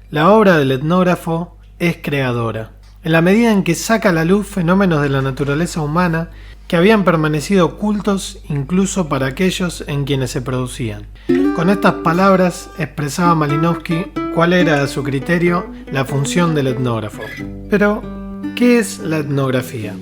La obra del etnógrafo es creadora, en la medida en que saca a la luz fenómenos de la naturaleza humana que habían permanecido ocultos incluso para aquellos en quienes se producían. Con estas palabras expresaba Malinowski cuál era, a su criterio, la función del etnógrafo. Pero, ¿qué es la etnografía?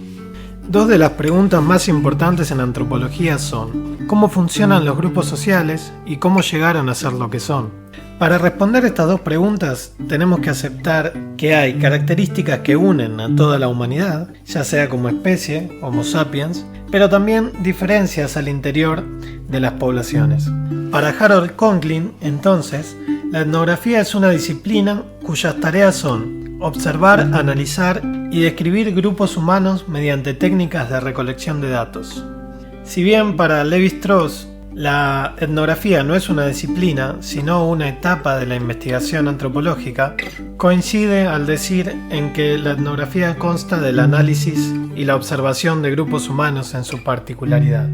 Dos de las preguntas más importantes en antropología son: ¿cómo funcionan los grupos sociales y cómo llegaron a ser lo que son? Para responder estas dos preguntas, tenemos que aceptar que hay características que unen a toda la humanidad, ya sea como especie, Homo sapiens, pero también diferencias al interior de las poblaciones. Para Harold Conklin, entonces, la etnografía es una disciplina cuyas tareas son observar, analizar y describir grupos humanos mediante técnicas de recolección de datos. Si bien para Levi-Strauss la etnografía no es una disciplina, sino una etapa de la investigación antropológica, coincide al decir en que la etnografía consta del análisis y la observación de grupos humanos en su particularidad.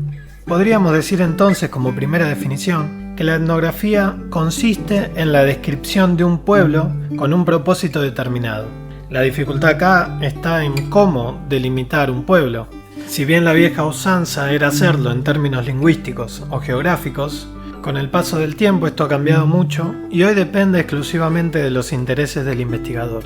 Podríamos decir entonces, como primera definición, que la etnografía consiste en la descripción de un pueblo con un propósito determinado. La dificultad acá está en cómo delimitar un pueblo. Si bien la vieja usanza era hacerlo en términos lingüísticos o geográficos, con el paso del tiempo esto ha cambiado mucho y hoy depende exclusivamente de los intereses del investigador.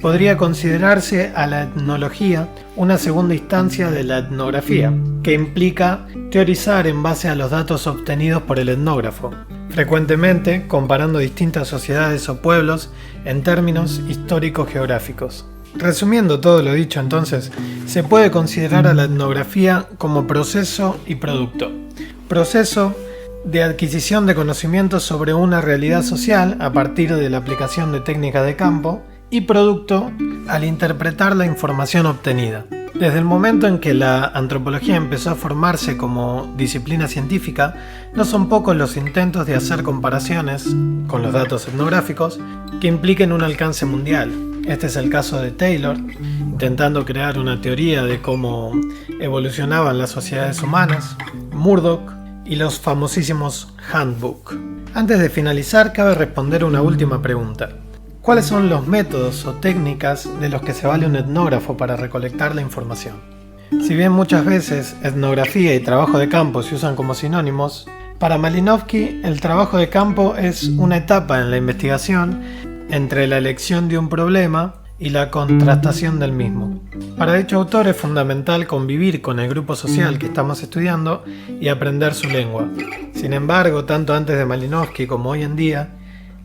Podría considerarse a la etnología una segunda instancia de la etnografía, que implica teorizar en base a los datos obtenidos por el etnógrafo, frecuentemente comparando distintas sociedades o pueblos en términos histórico-geográficos. Resumiendo todo lo dicho, entonces, se puede considerar a la etnografía como proceso y producto. Proceso de adquisición de conocimientos sobre una realidad social a partir de la aplicación de técnicas de campo, y producto al interpretar la información obtenida. Desde el momento en que la antropología empezó a formarse como disciplina científica, no son pocos los intentos de hacer comparaciones con los datos etnográficos que impliquen un alcance mundial. Este es el caso de Taylor, intentando crear una teoría de cómo evolucionaban las sociedades humanas, Murdoch y los famosísimos Handbook. Antes de finalizar, cabe responder una última pregunta. ¿Cuáles son los métodos o técnicas de los que se vale un etnógrafo para recolectar la información? Si bien muchas veces etnografía y trabajo de campo se usan como sinónimos, para Malinowski el trabajo de campo es una etapa en la investigación entre la elección de un problema y la contrastación del mismo. Para dicho autor es fundamental convivir con el grupo social que estamos estudiando y aprender su lengua. Sin embargo, tanto antes de Malinowski como hoy en día,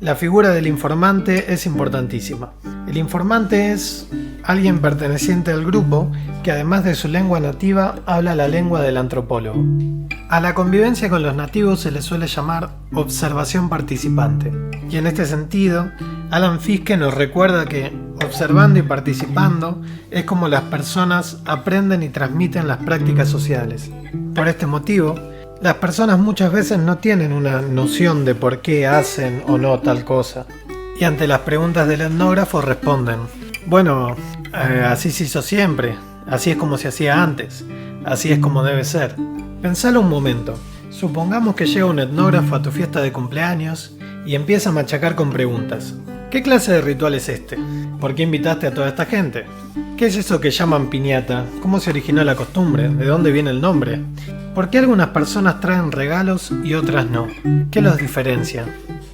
la figura del informante es importantísima. El informante es alguien perteneciente al grupo que, además de su lengua nativa, habla la lengua del antropólogo. A la convivencia con los nativos se le suele llamar observación participante, y en este sentido, Alan Fiske nos recuerda que observando y participando es como las personas aprenden y transmiten las prácticas sociales. Por este motivo, las personas muchas veces no tienen una noción de por qué hacen o no tal cosa, y ante las preguntas del etnógrafo responden: bueno, así se hizo siempre, así es como se hacía antes, así es como debe ser. Pensalo un momento, supongamos que llega un etnógrafo a tu fiesta de cumpleaños y empieza a machacar con preguntas. ¿Qué clase de ritual es este? ¿Por qué invitaste a toda esta gente? ¿Qué es eso que llaman piñata? ¿Cómo se originó la costumbre? ¿De dónde viene el nombre? ¿Por qué algunas personas traen regalos y otras no? ¿Qué los diferencia?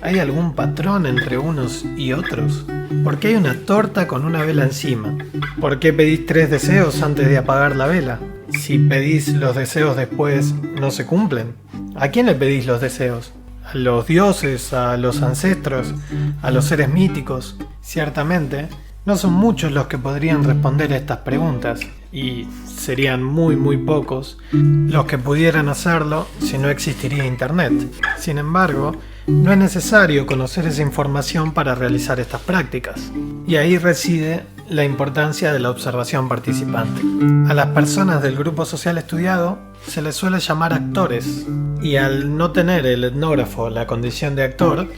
¿Hay algún patrón entre unos y otros? ¿Por qué hay una torta con una vela encima? ¿Por qué pedís 3 deseos antes de apagar la vela? Si pedís los deseos después, ¿no se cumplen? ¿A quién le pedís los deseos? ¿A los dioses? ¿A los ancestros? ¿A los seres míticos? Ciertamente, no son muchos los que podrían responder a estas preguntas, y serían muy pocos los que pudieran hacerlo si no existiría Internet. Sin embargo, no es necesario conocer esa información para realizar estas prácticas, y ahí reside la importancia de la observación participante. A las personas del grupo social estudiado se les suele llamar actores, y al no tener el etnógrafo la condición de actor,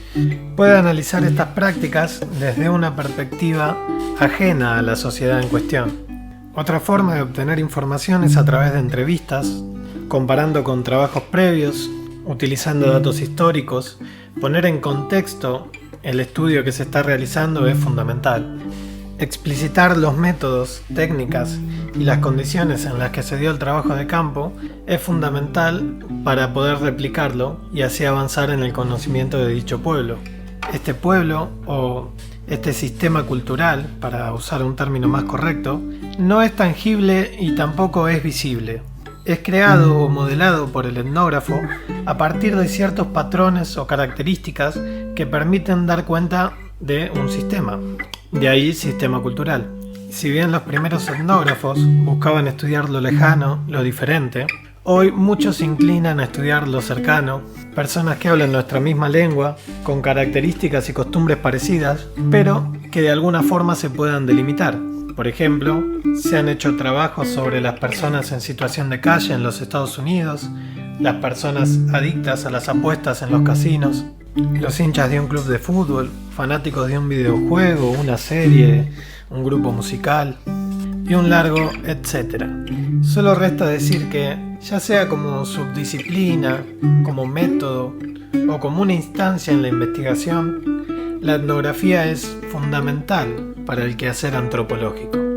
puede analizar estas prácticas desde una perspectiva ajena a la sociedad en cuestión. Otra forma de obtener información es a través de entrevistas, comparando con trabajos previos, utilizando datos históricos, poner en contexto el estudio que se está realizando es fundamental. Explicitar los métodos, técnicas y las condiciones en las que se dio el trabajo de campo es fundamental para poder replicarlo y así avanzar en el conocimiento de dicho pueblo. Este pueblo, o este sistema cultural, para usar un término más correcto, no es tangible y tampoco es visible. Es creado o modelado por el etnógrafo a partir de ciertos patrones o características que permiten dar cuenta de un sistema. De ahí sistema cultural. Si bien los primeros etnógrafos buscaban estudiar lo lejano, lo diferente, hoy muchos se inclinan a estudiar lo cercano, personas que hablan nuestra misma lengua, con características y costumbres parecidas, pero que de alguna forma se puedan delimitar. Por ejemplo, se han hecho trabajos sobre las personas en situación de calle en los Estados Unidos, las personas adictas a las apuestas en los casinos, los hinchas de un club de fútbol, fanáticos de un videojuego, una serie, un grupo musical y un largo etcétera. Solo resta decir que, ya sea como subdisciplina, como método o como una instancia en la investigación, la etnografía es fundamental para el quehacer antropológico.